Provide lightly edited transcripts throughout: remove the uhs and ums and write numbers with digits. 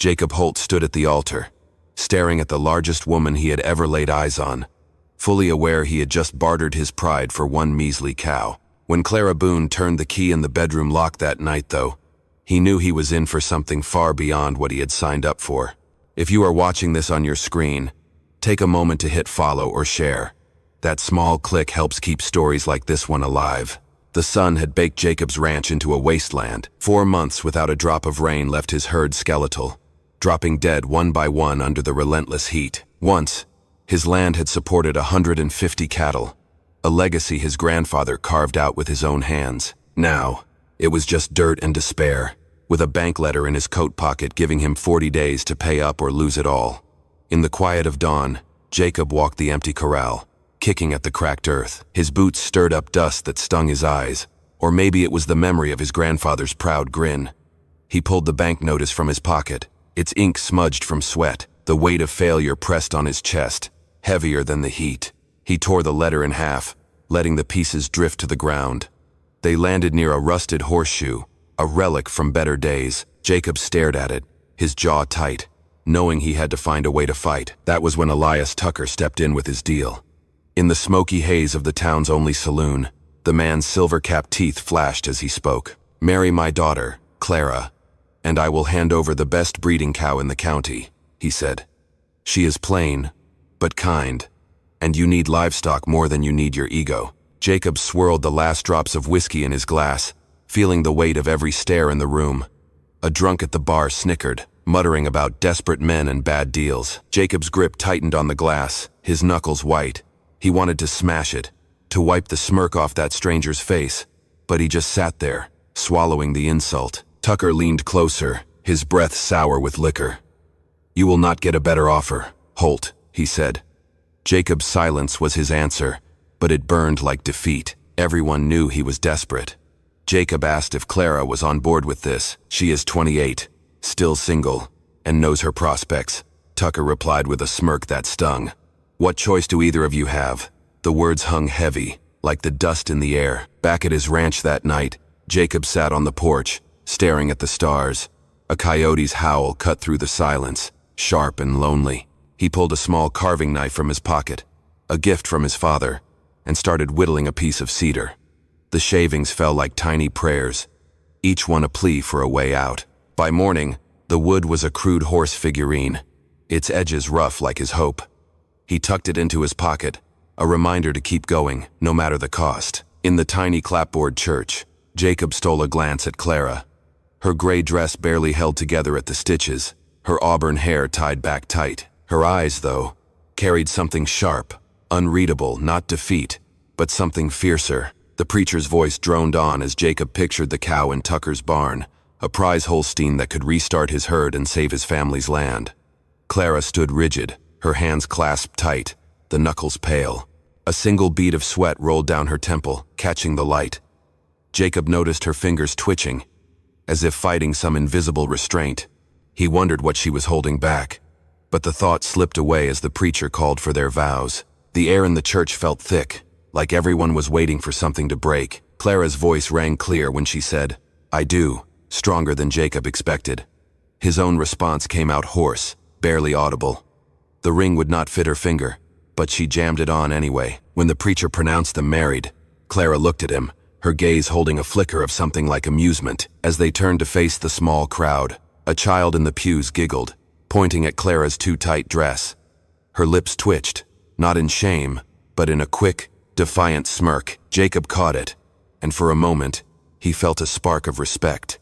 Jacob Holt stood at the altar, staring at the largest woman he had ever laid eyes on, fully aware he had just bartered his pride for one measly cow. When Clara Boone turned the key in the bedroom lock that night, though, he knew he was in for something far beyond what he had signed up for. If you are watching this on your screen, take a moment to hit follow or share. That small click helps keep stories like this one alive. The sun had baked Jacob's ranch into a wasteland. 4 months without a drop of rain left his herd skeletal, dropping dead one by one under the relentless heat. Once, his land had supported 150 cattle, a legacy his grandfather carved out with his own hands. Now, it was just dirt and despair, with a bank letter in his coat pocket giving him 40 days to pay up or lose it all. In the quiet of dawn, Jacob walked the empty corral, kicking at the cracked earth. His boots stirred up dust that stung his eyes, or maybe it was the memory of his grandfather's proud grin. He pulled the bank notice from his pocket, its ink smudged from sweat, the weight of failure pressed on his chest, heavier than the heat. He tore the letter in half, letting the pieces drift to the ground. They landed near a rusted horseshoe, a relic from better days. Jacob stared at it, his jaw tight, knowing he had to find a way to fight. That was when Elias Tucker stepped in with his deal. In the smoky haze of the town's only saloon, the man's silver-capped teeth flashed as he spoke. "Marry my daughter, Clara, and I will hand over the best breeding cow in the county," he said. "She is plain, but kind, and you need livestock more than you need your ego." Jacob swirled the last drops of whiskey in his glass, feeling the weight of every stare in the room. A drunk at the bar snickered, muttering about desperate men and bad deals. Jacob's grip tightened on the glass, his knuckles white. He wanted to smash it, to wipe the smirk off that stranger's face, but he just sat there, swallowing the insult. Tucker leaned closer, his breath sour with liquor. "You will not get a better offer, Holt," he said. Jacob's silence was his answer, but it burned like defeat. Everyone knew he was desperate. Jacob asked if Clara was on board with this. "She is 28, still single, and knows her prospects," Tucker replied with a smirk that stung. "What choice do either of you have?" The words hung heavy, like the dust in the air. Back at his ranch that night, Jacob sat on the porch, staring at the stars. A coyote's howl cut through the silence, sharp and lonely. He pulled a small carving knife from his pocket, a gift from his father, and started whittling a piece of cedar. The shavings fell like tiny prayers, each one a plea for a way out. By morning, the wood was a crude horse figurine, its edges rough like his hope. He tucked it into his pocket, a reminder to keep going, no matter the cost. In the tiny clapboard church, Jacob stole a glance at Clara. Her gray dress barely held together at the stitches, her auburn hair tied back tight. Her eyes, though, carried something sharp, unreadable, not defeat, but something fiercer. The preacher's voice droned on as Jacob pictured the cow in Tucker's barn, a prize Holstein that could restart his herd and save his family's land. Clara stood rigid, her hands clasped tight, the knuckles pale. A single bead of sweat rolled down her temple, catching the light. Jacob noticed her fingers twitching, as if fighting some invisible restraint. He wondered what she was holding back, but the thought slipped away as the preacher called for their vows. The air in the church felt thick, like everyone was waiting for something to break. Clara's voice rang clear when she said, "I do," stronger than Jacob expected. His own response came out hoarse, barely audible. The ring would not fit her finger, but she jammed it on anyway. When the preacher pronounced them married, Clara looked at him, her gaze holding a flicker of something like amusement. As they turned to face the small crowd, a child in the pews giggled, pointing at Clara's too tight dress. Her lips twitched, not in shame, but in a quick, defiant smirk. Jacob caught it, and for a moment, he felt a spark of respect.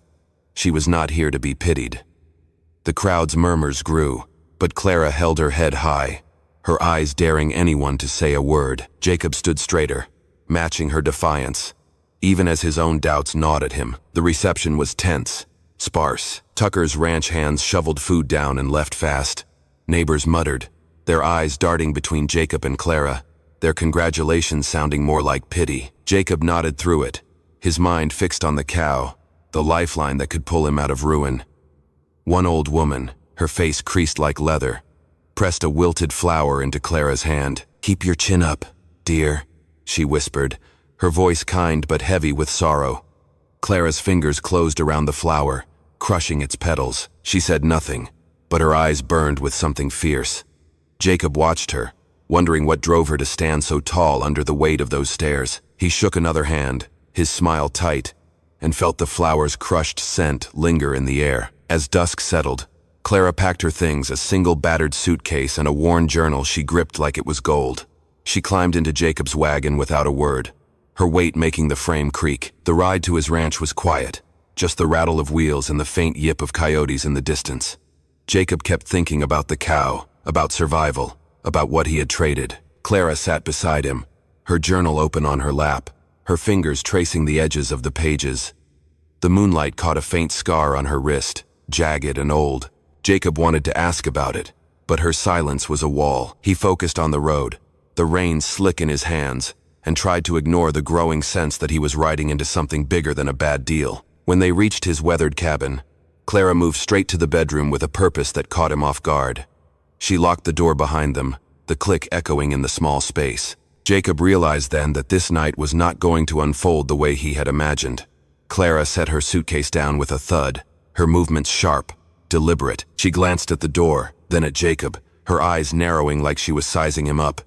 She was not here to be pitied. The crowd's murmurs grew, but Clara held her head high, her eyes daring anyone to say a word. Jacob stood straighter, matching her defiance, even as his own doubts gnawed at him. The reception was tense, sparse. Tucker's ranch hands shoveled food down and left fast. Neighbors muttered, their eyes darting between Jacob and Clara, their congratulations sounding more like pity. Jacob nodded through it, his mind fixed on the cow, the lifeline that could pull him out of ruin. One old woman, her face creased like leather, pressed a wilted flower into Clara's hand. "Keep your chin up, dear," she whispered, her voice kind but heavy with sorrow. Clara's fingers closed around the flower, crushing its petals. She said nothing, but her eyes burned with something fierce. Jacob watched her, wondering what drove her to stand so tall under the weight of those stares. He shook another hand, his smile tight, and felt the flower's crushed scent linger in the air. As dusk settled, Clara packed her things, a single battered suitcase and a worn journal she gripped like it was gold. She climbed into Jacob's wagon without a word, her weight making the frame creak. The ride to his ranch was quiet, just the rattle of wheels and the faint yip of coyotes in the distance. Jacob kept thinking about the cow, about survival, about what he had traded. Clara sat beside him, her journal open on her lap, her fingers tracing the edges of the pages. The moonlight caught a faint scar on her wrist, jagged and old. Jacob wanted to ask about it, but her silence was a wall. He focused on the road, the reins slick in his hands, and tried to ignore the growing sense that he was riding into something bigger than a bad deal. When they reached his weathered cabin, Clara moved straight to the bedroom with a purpose that caught him off guard. She locked the door behind them, the click echoing in the small space. Jacob realized then that this night was not going to unfold the way he had imagined. Clara set her suitcase down with a thud, her movements sharp, deliberate. She glanced at the door, then at Jacob, her eyes narrowing like she was sizing him up.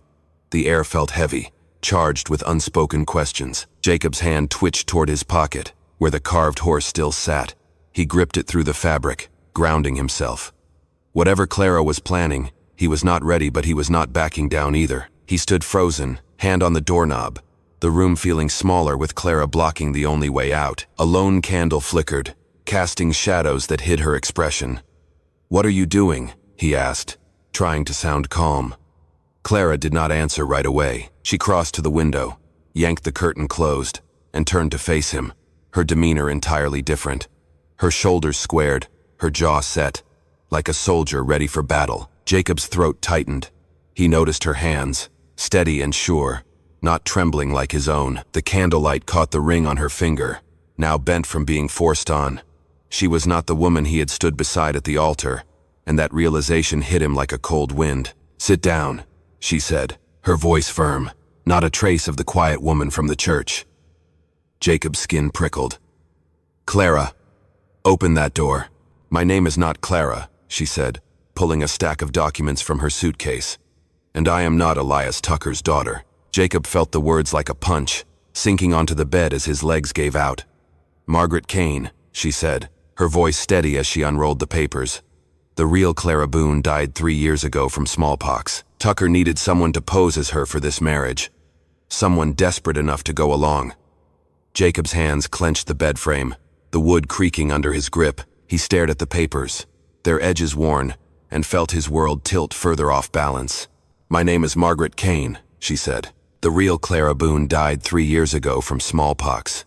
The air felt heavy, charged with unspoken questions. Jacob's hand twitched toward his pocket, where the carved horse still sat. He gripped it through the fabric, grounding himself. Whatever Clara was planning, he was not ready, but he was not backing down either. He stood frozen, hand on the doorknob, the room feeling smaller with Clara blocking the only way out. A lone candle flickered, casting shadows that hid her expression. "What are you doing?" he asked, trying to sound calm. Clara did not answer right away. She crossed to the window, yanked the curtain closed, and turned to face him, her demeanor entirely different. Her shoulders squared, her jaw set, like a soldier ready for battle. Jacob's throat tightened. He noticed her hands, steady and sure, not trembling like his own. The candlelight caught the ring on her finger, now bent from being forced on. She was not the woman he had stood beside at the altar, and that realization hit him like a cold wind. "Sit down," she said, her voice firm, not a trace of the quiet woman from the church. Jacob's skin prickled. "Clara, open that door." "My name is not Clara," she said, pulling a stack of documents from her suitcase. "And I am not Elias Tucker's daughter." Jacob felt the words like a punch, sinking onto the bed as his legs gave out. "Margaret Kane," she said, her voice steady as she unrolled the papers. "The real Clara Boone died 3 years ago from smallpox. Tucker needed someone to pose as her for this marriage. Someone desperate enough to go along." Jacob's hands clenched the bed frame, the wood creaking under his grip. He stared at the papers, their edges worn, and felt his world tilt further off balance. "My name is Margaret Kane," she said. "The real Clara Boone died 3 years ago from smallpox.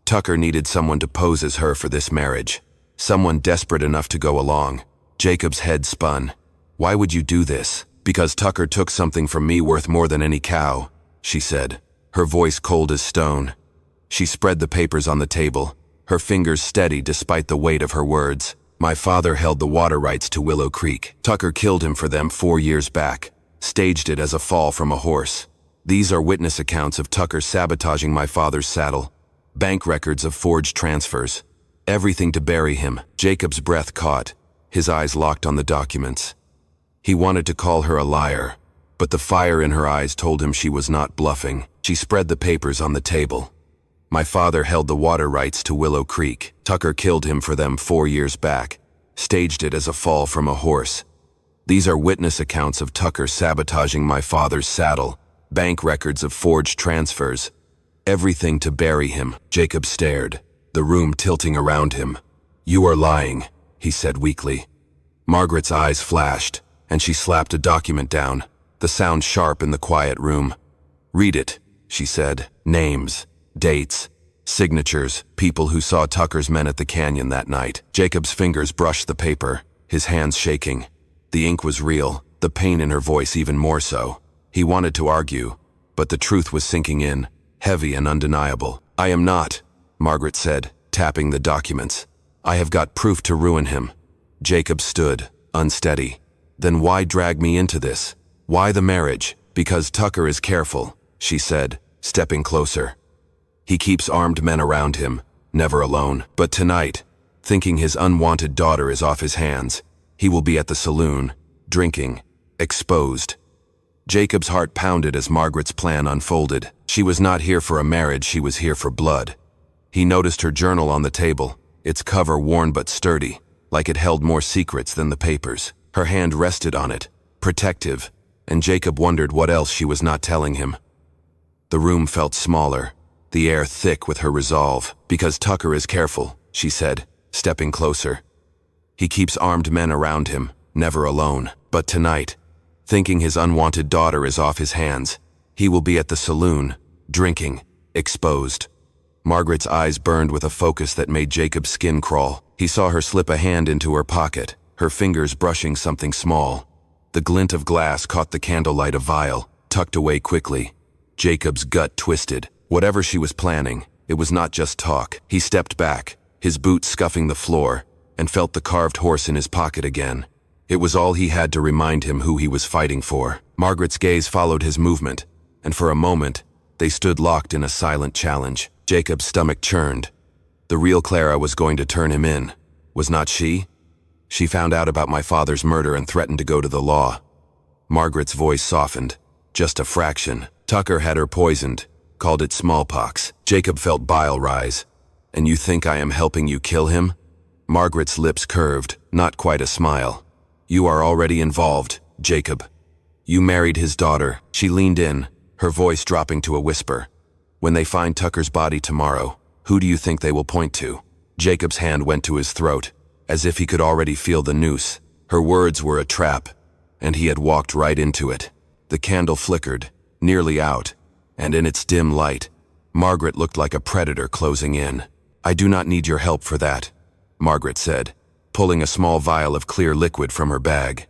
Tucker needed someone to pose as her for this marriage. Someone desperate enough to go along." Jacob's head spun. "Why would you do this?" "Because Tucker took something from me worth more than any cow," she said, her voice cold as stone. She spread the papers on the table, her fingers steady despite the weight of her words. "My father held the water rights to Willow Creek. Tucker killed him for them 4 years back, staged it as a fall from a horse. These are witness accounts of Tucker sabotaging my father's saddle, bank records of forged transfers, everything to bury him." Jacob's breath caught, his eyes locked on the documents. He wanted to call her a liar, but the fire in her eyes told him she was not bluffing. She spread the papers on the table. "My father held the water rights to Willow Creek. Tucker killed him for them 4 years back, staged it as a fall from a horse. These are witness accounts of Tucker sabotaging my father's saddle, bank records of forged transfers, everything to bury him." Jacob stared, the room tilting around him. "You are lying," he said weakly. Margaret's eyes flashed, and she slapped a document down, the sound sharp in the quiet room. "Read it," she said. "Names, dates, signatures, people who saw Tucker's men at the canyon that night." Jacob's fingers brushed the paper, his hands shaking. The ink was real, the pain in her voice even more so. He wanted to argue, but the truth was sinking in, heavy and undeniable. "I am not," Margaret said, tapping the documents. "I have got proof to ruin him." Jacob stood, unsteady. "Then why drag me into this? Why the marriage?" "Because Tucker is careful," she said, stepping closer. "He keeps armed men around him, never alone. But tonight, thinking his unwanted daughter is off his hands, He will be at the saloon, drinking, exposed. Jacob's heart pounded as Margaret's plan unfolded. She was not here for a marriage, she was here for blood. He noticed her journal on the table, its cover worn but sturdy, like it held more secrets than the papers. Her hand rested on it, protective, and Jacob wondered what else she was not telling him. The room felt smaller, the air thick with her resolve. "Because Tucker is careful," she said, stepping closer. "He keeps armed men around him, never alone. But tonight, thinking his unwanted daughter is off his hands, he will be at the saloon, drinking, exposed." Margaret's eyes burned with a focus that made Jacob's skin crawl. He saw her slip a hand into her pocket, her fingers brushing something small. The glint of glass caught the candlelight, a vial, tucked away quickly. Jacob's gut twisted. Whatever she was planning, it was not just talk. He stepped back, his boots scuffing the floor, and felt the carved horse in his pocket again. It was all he had to remind him who he was fighting for. Margaret's gaze followed his movement, and for a moment, they stood locked in a silent challenge. Jacob's stomach churned. The real Clara was going to turn him in, was not she? "She found out about my father's murder and threatened to go to the law." Margaret's voice softened, just a fraction. "Tucker had her poisoned, called it smallpox." Jacob felt bile rise. "And you think I am helping you kill him?" Margaret's lips curved, not quite a smile. "You are already involved, Jacob. You married his daughter." She leaned in, her voice dropping to a whisper. "When they find Tucker's body tomorrow, who do you think they will point to?" Jacob's hand went to his throat, as if he could already feel the noose. Her words were a trap, and he had walked right into it. The candle flickered, nearly out, and in its dim light, Margaret looked like a predator closing in. "I do not need your help for that," Margaret said, pulling a small vial of clear liquid from her bag.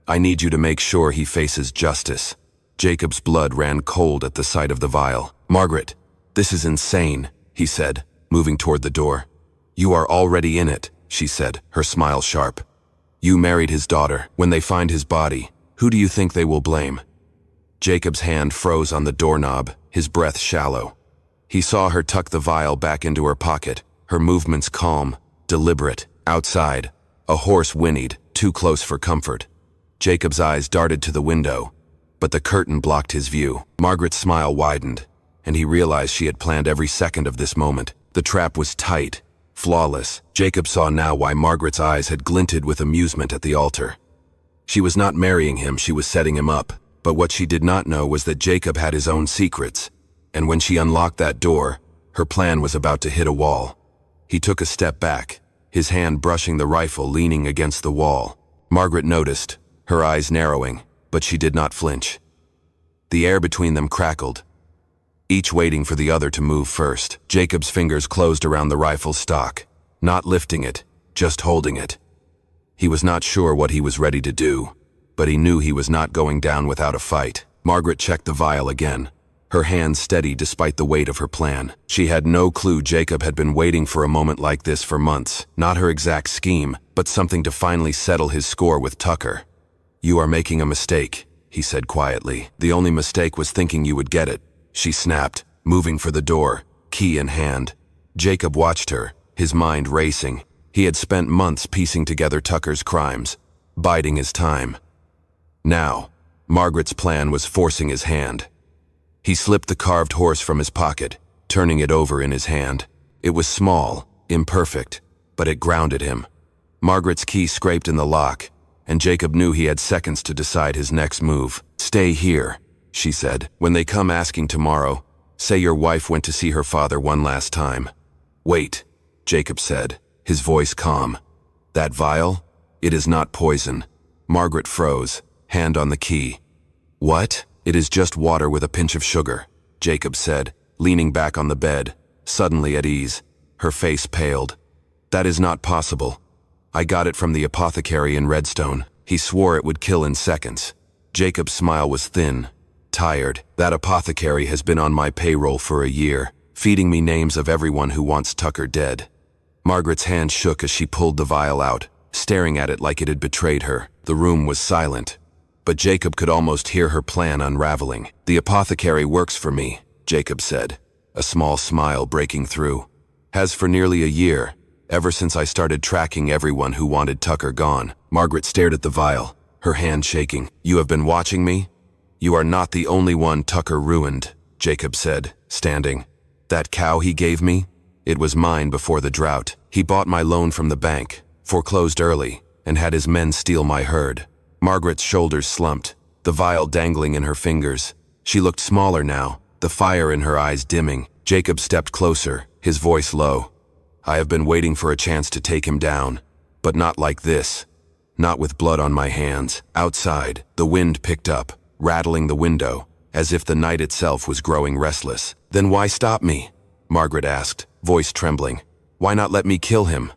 "I need you to make sure he faces justice." Jacob's blood ran cold at the sight of the vial. "Margaret, this is insane," he said, moving toward the door. "You are already in it," she said, her smile sharp. "You married his daughter. When they find his body, who do you think they will blame?" Jacob's hand froze on the doorknob, his breath shallow. He saw her tuck the vial back into her pocket, her movements calm, deliberate. Outside, a horse whinnied, too close for comfort. Jacob's eyes darted to the window, but the curtain blocked his view. Margaret's smile widened, and he realized she had planned every second of this moment. The trap was tight, flawless. Jacob saw now why Margaret's eyes had glinted with amusement at the altar. She was not marrying him, she was setting him up. But what she did not know was that Jacob had his own secrets, and when she unlocked that door, her plan was about to hit a wall. He took a step back, his hand brushing the rifle leaning against the wall. Margaret noticed, her eyes narrowing, but she did not flinch. The air between them crackled, each waiting for the other to move first. Jacob's fingers closed around the rifle's stock, not lifting it, just holding it. He was not sure what he was ready to do, but he knew he was not going down without a fight. Margaret checked the vial again, her hand steady despite the weight of her plan. She had no clue Jacob had been waiting for a moment like this for months. Not her exact scheme, but something to finally settle his score with Tucker. "You are making a mistake," he said quietly. "The only mistake was thinking you would get it," she snapped, moving for the door, key in hand. Jacob watched her, his mind racing. He had spent months piecing together Tucker's crimes, biding his time. Now, Margaret's plan was forcing his hand. He slipped the carved horse from his pocket, turning it over in his hand. It was small, imperfect, but it grounded him. Margaret's key scraped in the lock, and Jacob knew he had seconds to decide his next move. "Stay here," she said. "When they come asking tomorrow, say your wife went to see her father one last time." "Wait," Jacob said, his voice calm. "That vial? It is not poison." Margaret froze, hand on the key. "What?" "It is just water with a pinch of sugar," Jacob said, leaning back on the bed, suddenly at ease. Her face paled. "That is not possible. I got it from the apothecary in Redstone. He swore it would kill in seconds." Jacob's smile was thin, tired. "That apothecary has been on my payroll for a year, feeding me names of everyone who wants Tucker dead." Margaret's hand shook as she pulled the vial out, staring at it like it had betrayed her. The room was silent, but Jacob could almost hear her plan unraveling. "The apothecary works for me," Jacob said, a small smile breaking through. "Has for nearly a year, ever since I started tracking everyone who wanted Tucker gone. Margaret stared at the vial, her hand shaking. "You have been watching me? You are not the only one Tucker ruined," Jacob said, standing. "That cow he gave me? It was mine before the drought. He bought my loan from the bank, foreclosed early, and had his men steal my herd." Margaret's shoulders slumped, the vial dangling in her fingers. She looked smaller now, the fire in her eyes dimming. Jacob stepped closer, his voice low. "I have been waiting for a chance to take him down, but not like this. Not with blood on my hands." Outside, the wind picked up, rattling the window, as if the night itself was growing restless. "Then why stop me?" Margaret asked, voice trembling. "Why not let me kill him?"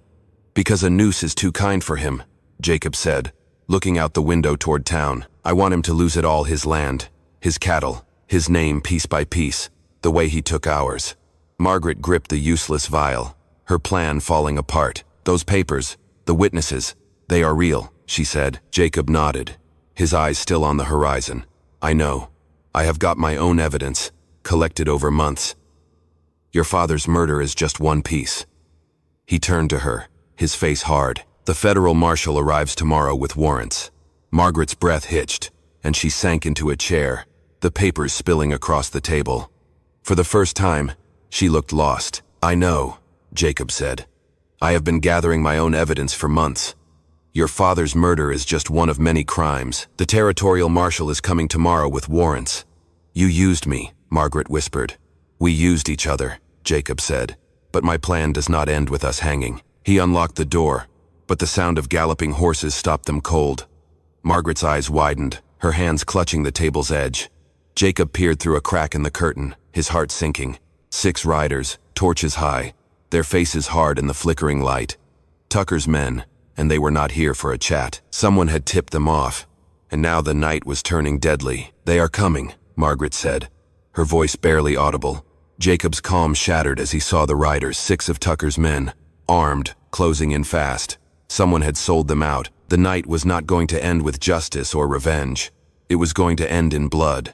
"Because a noose is too kind for him," Jacob said, looking out the window toward town. "I want him to lose it all, his land, his cattle, his name piece by piece, the way he took ours." Margaret gripped the useless vial, her plan falling apart. "Those papers, the witnesses, they are real," she said. Jacob nodded, his eyes still on the horizon. "I know. I have got my own evidence, collected over months. Your father's murder is just one piece." He turned to her, his face hard. "The federal marshal arrives tomorrow with warrants." Margaret's breath hitched, and she sank into a chair, the papers spilling across the table. For the first time, she looked lost. "I know," Jacob said. "I have been gathering my own evidence for months. Your father's murder is just one of many crimes. The territorial marshal is coming tomorrow with warrants." "You used me," Margaret whispered. "We used each other," Jacob said. "But my plan does not end with us hanging." He unlocked the door, but the sound of galloping horses stopped them cold. Margaret's eyes widened, her hands clutching the table's edge. Jacob peered through a crack in the curtain, his heart sinking. 6 riders, torches high, their faces hard in the flickering light. Tucker's men, and they were not here for a chat. Someone had tipped them off, and now the night was turning deadly. "They are coming," Margaret said, her voice barely audible. Jacob's calm shattered as he saw the riders, 6 of Tucker's men, armed, closing in fast. Someone had sold them out. The night was not going to end with justice or revenge. It was going to end in blood.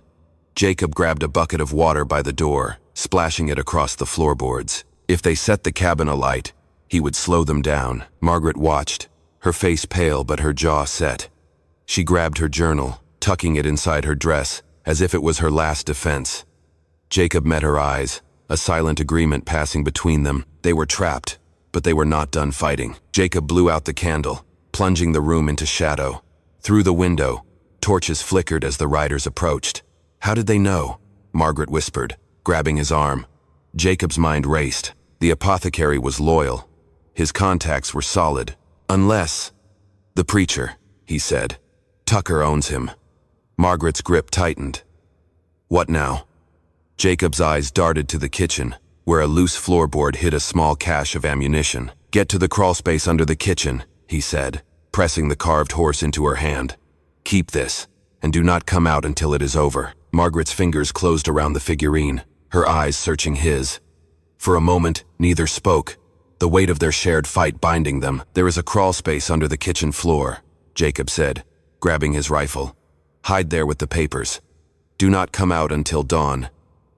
Jacob grabbed a bucket of water by the door, splashing it across the floorboards. If they set the cabin alight, he would slow them down. Margaret watched, her face pale but her jaw set. She grabbed her journal, tucking it inside her dress, as if it was her last defense. Jacob met her eyes, a silent agreement passing between them. They were trapped, but they were not done fighting. Jacob blew out the candle, plunging the room into shadow. Through the window, torches flickered as the riders approached. "How did they know?" Margaret whispered, grabbing his arm. Jacob's mind raced. The apothecary was loyal. His contacts were solid. "Unless—" "The preacher," he said. "Tucker owns him." Margaret's grip tightened. "What now?" Jacob's eyes darted to the kitchen, where a loose floorboard hid a small cache of ammunition. "Get to the crawlspace under the kitchen," he said, pressing the carved horse into her hand. "Keep this, and do not come out until it is over." Margaret's fingers closed around the figurine, her eyes searching his. For a moment, neither spoke, the weight of their shared fight binding them. "There is a crawlspace under the kitchen floor," Jacob said, grabbing his rifle. "Hide there with the papers. Do not come out until dawn."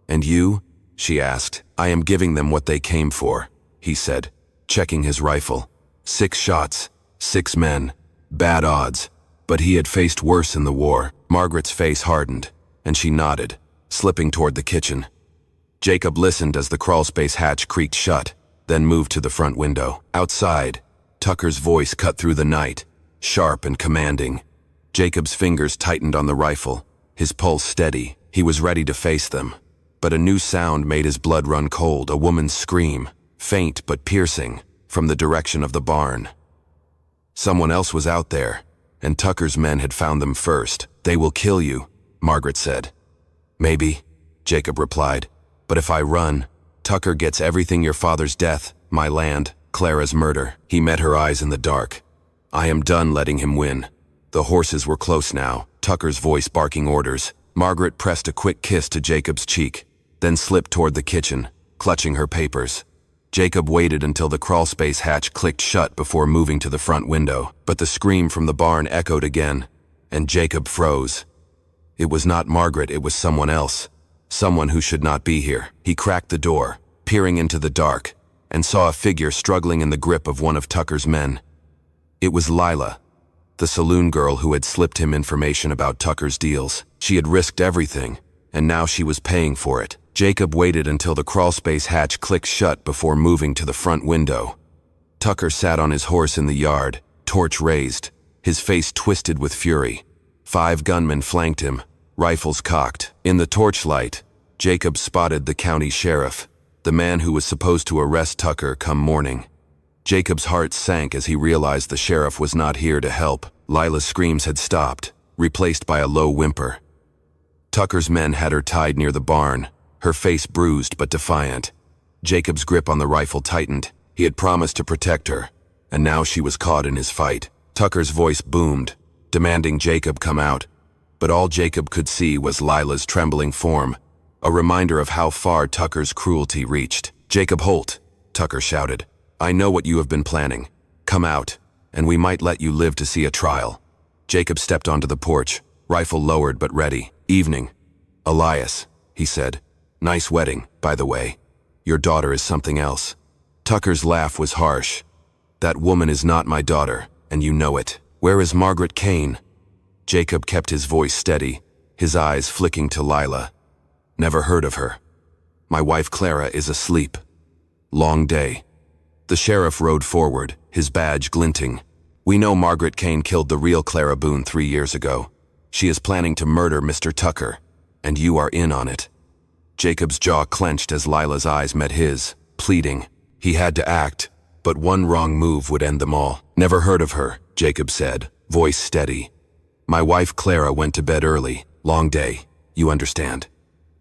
"And you?" she asked. "I am giving them what they came for," he said, checking his rifle. 6 shots, 6 men, bad odds, but he had faced worse in the war. Margaret's face hardened, and she nodded, slipping toward the kitchen. Jacob listened as the crawlspace hatch creaked shut, then moved to the front window. Outside, Tucker's voice cut through the night, sharp and commanding. Jacob's fingers tightened on the rifle, his pulse steady. He was ready to face them. But a new sound made his blood run cold, a woman's scream, faint but piercing, from the direction of the barn. Someone else was out there, and Tucker's men had found them first. "They will kill you," Margaret said. "Maybe," Jacob replied, "but if I run, Tucker gets everything: your father's death, my land, Clara's murder." He met her eyes in the dark. "I am done letting him win." The horses were close now, Tucker's voice barking orders. Margaret pressed a quick kiss to Jacob's cheek, then slipped toward the kitchen, clutching her papers. Jacob waited until the crawlspace hatch clicked shut before moving to the front window, but the scream from the barn echoed again, and Jacob froze. It was not Margaret, it was someone else, someone who should not be here. He cracked the door, peering into the dark, and saw a figure struggling in the grip of one of Tucker's men. It was Lila, the saloon girl who had slipped him information about Tucker's deals. She had risked everything, and now she was paying for it. Jacob waited until the crawlspace hatch clicked shut before moving to the front window. Tucker sat on his horse in the yard, torch raised, his face twisted with fury. 5 gunmen flanked him, rifles cocked. In the torchlight, Jacob spotted the county sheriff, the man who was supposed to arrest Tucker come morning. Jacob's heart sank as he realized the sheriff was not here to help. Lila's screams had stopped, replaced by a low whimper. Tucker's men had her tied near the barn, her face bruised but defiant. Jacob's grip on the rifle tightened. He had promised to protect her, and now she was caught in his fight. Tucker's voice boomed, demanding Jacob come out, but all Jacob could see was Lila's trembling form, a reminder of how far Tucker's cruelty reached. "Jacob Holt," Tucker shouted, "I know what you have been planning. Come out, and we might let you live to see a trial." Jacob stepped onto the porch, rifle lowered but ready. "Evening. Elias," he said. "Nice wedding, by the way. Your daughter is something else." Tucker's laugh was harsh. "That woman is not my daughter, and you know it. Where is Margaret Kane?" Jacob kept his voice steady, his eyes flicking to Lila. "Never heard of her. My wife Clara is asleep. Long day." The sheriff rode forward, his badge glinting. "We know Margaret Kane killed the real Clara Boone 3 years ago. She is planning to murder Mr. Tucker, and you are in on it." Jacob's jaw clenched as Lila's eyes met his, pleading. He had to act, but one wrong move would end them all. "Never heard of her," Jacob said, voice steady. "My wife Clara went to bed early. Long day, you understand."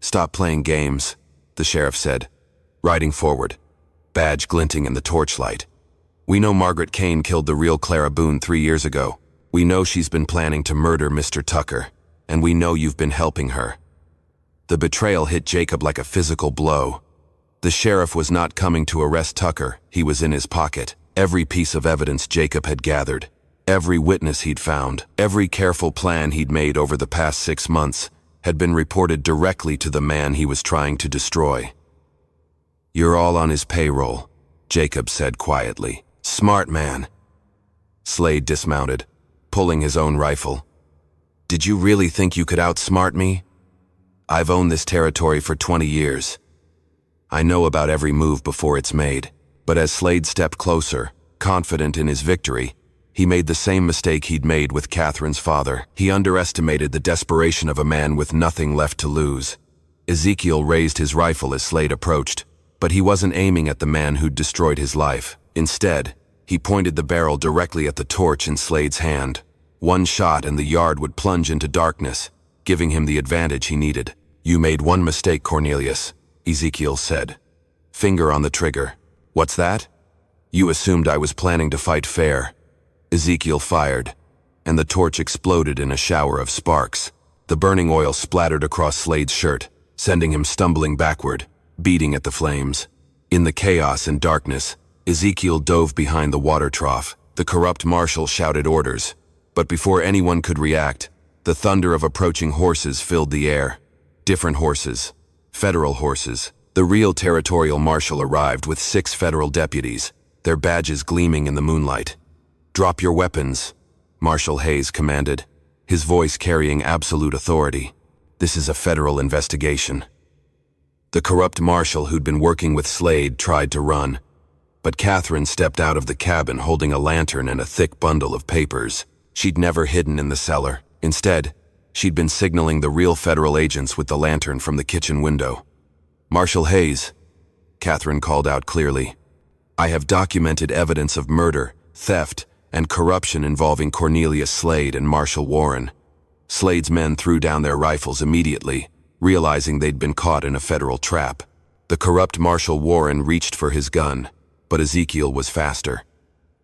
"Stop playing games," the sheriff said, riding forward, badge glinting in the torchlight. "We know Margaret Kane killed the real Clara Boone 3 years ago. We know she's been planning to murder Mr. Tucker, and we know you've been helping her." The betrayal hit Jacob like a physical blow. The sheriff was not coming to arrest Tucker, he was in his pocket. Every piece of evidence Jacob had gathered, every witness he'd found, every careful plan he'd made over the past 6 months had been reported directly to the man he was trying to destroy. "You're all on his payroll," Jacob said quietly. "Smart man." Slade dismounted, pulling his own rifle. "Did you really think you could outsmart me? I've owned this territory for 20 years. I know about every move before it's made." But as Slade stepped closer, confident in his victory, he made the same mistake he'd made with Catherine's father. He underestimated the desperation of a man with nothing left to lose. Ezekiel raised his rifle as Slade approached, but he wasn't aiming at the man who'd destroyed his life. Instead, he pointed the barrel directly at the torch in Slade's hand. One shot and the yard would plunge into darkness, giving him the advantage he needed. "You made one mistake, Cornelius," Ezekiel said. "Finger on the trigger." "What's that?" "You assumed I was planning to fight fair." Ezekiel fired, and the torch exploded in a shower of sparks. The burning oil splattered across Slade's shirt, sending him stumbling backward, beating at the flames. In the chaos and darkness, Ezekiel dove behind the water trough. The corrupt marshal shouted orders, but before anyone could react, the thunder of approaching horses filled the air. Different horses, federal horses. The real territorial marshal arrived with 6 federal deputies, their badges gleaming in the moonlight. "Drop your weapons," Marshal Hayes commanded, his voice carrying absolute authority. "This is a federal investigation." The corrupt marshal who'd been working with Slade tried to run, but Catherine stepped out of the cabin holding a lantern and a thick bundle of papers. She'd never hidden in the cellar. Instead, she'd been signaling the real federal agents with the lantern from the kitchen window. "Marshal Hayes," Catherine called out clearly, "I have documented evidence of murder, theft, and corruption involving Cornelius Slade and Marshal Warren." Slade's men threw down their rifles immediately, realizing they'd been caught in a federal trap. The corrupt Marshal Warren reached for his gun, but Ezekiel was faster.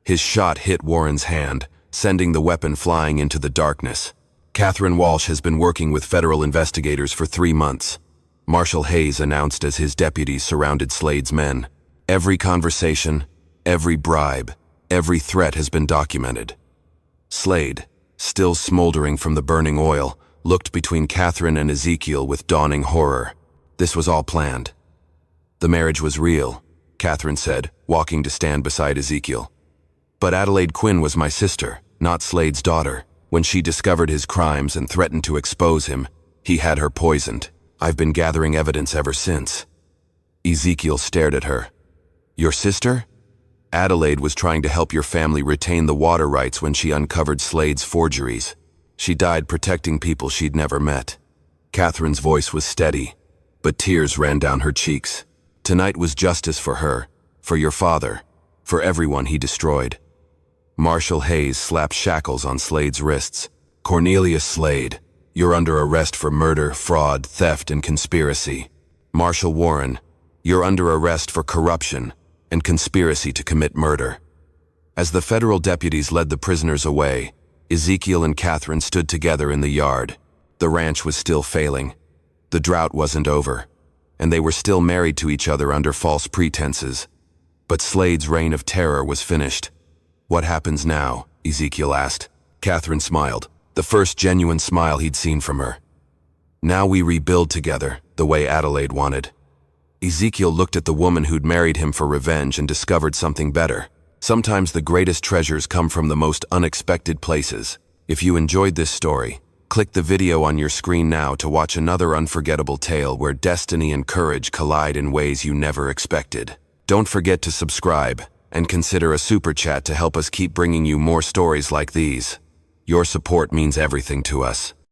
His shot hit Warren's hand, sending the weapon flying into the darkness. "Catherine Walsh has been working with federal investigators for 3 months. Marshal Hayes announced as his deputies surrounded Slade's men. "Every conversation, every bribe, every threat has been documented." Slade, still smoldering from the burning oil, looked between Catherine and Ezekiel with dawning horror. This was all planned. "The marriage was real," Catherine said, walking to stand beside Ezekiel. "But Adelaide Quinn was my sister," not Slade's daughter. When she discovered his crimes and threatened to expose him, he had her poisoned. I've been gathering evidence ever since. Ezekiel stared at her. Your sister? Adelaide was trying to help your family retain the water rights when she uncovered Slade's forgeries. She died protecting people she'd never met. Catherine's voice was steady, but tears ran down her cheeks. Tonight was justice for her, for your father, for everyone he destroyed. Marshal Hayes slapped shackles on Slade's wrists. Cornelius Slade, you're under arrest for murder, fraud, theft, and conspiracy. Marshal Warren, you're under arrest for corruption and conspiracy to commit murder. As the federal deputies led the prisoners away, Ezekiel and Catherine stood together in the yard. The ranch was still failing. The drought wasn't over, and they were still married to each other under false pretenses. But Slade's reign of terror was finished. What happens now? Ezekiel asked. Catherine smiled, the first genuine smile he'd seen from her. Now we rebuild together, the way Adelaide wanted. Ezekiel looked at the woman who'd married him for revenge and discovered something better. Sometimes the greatest treasures come from the most unexpected places. If you enjoyed this story, click the video on your screen now to watch another unforgettable tale where destiny and courage collide in ways you never expected. Don't forget to subscribe and consider a super chat to help us keep bringing you more stories like these. Your support means everything to us.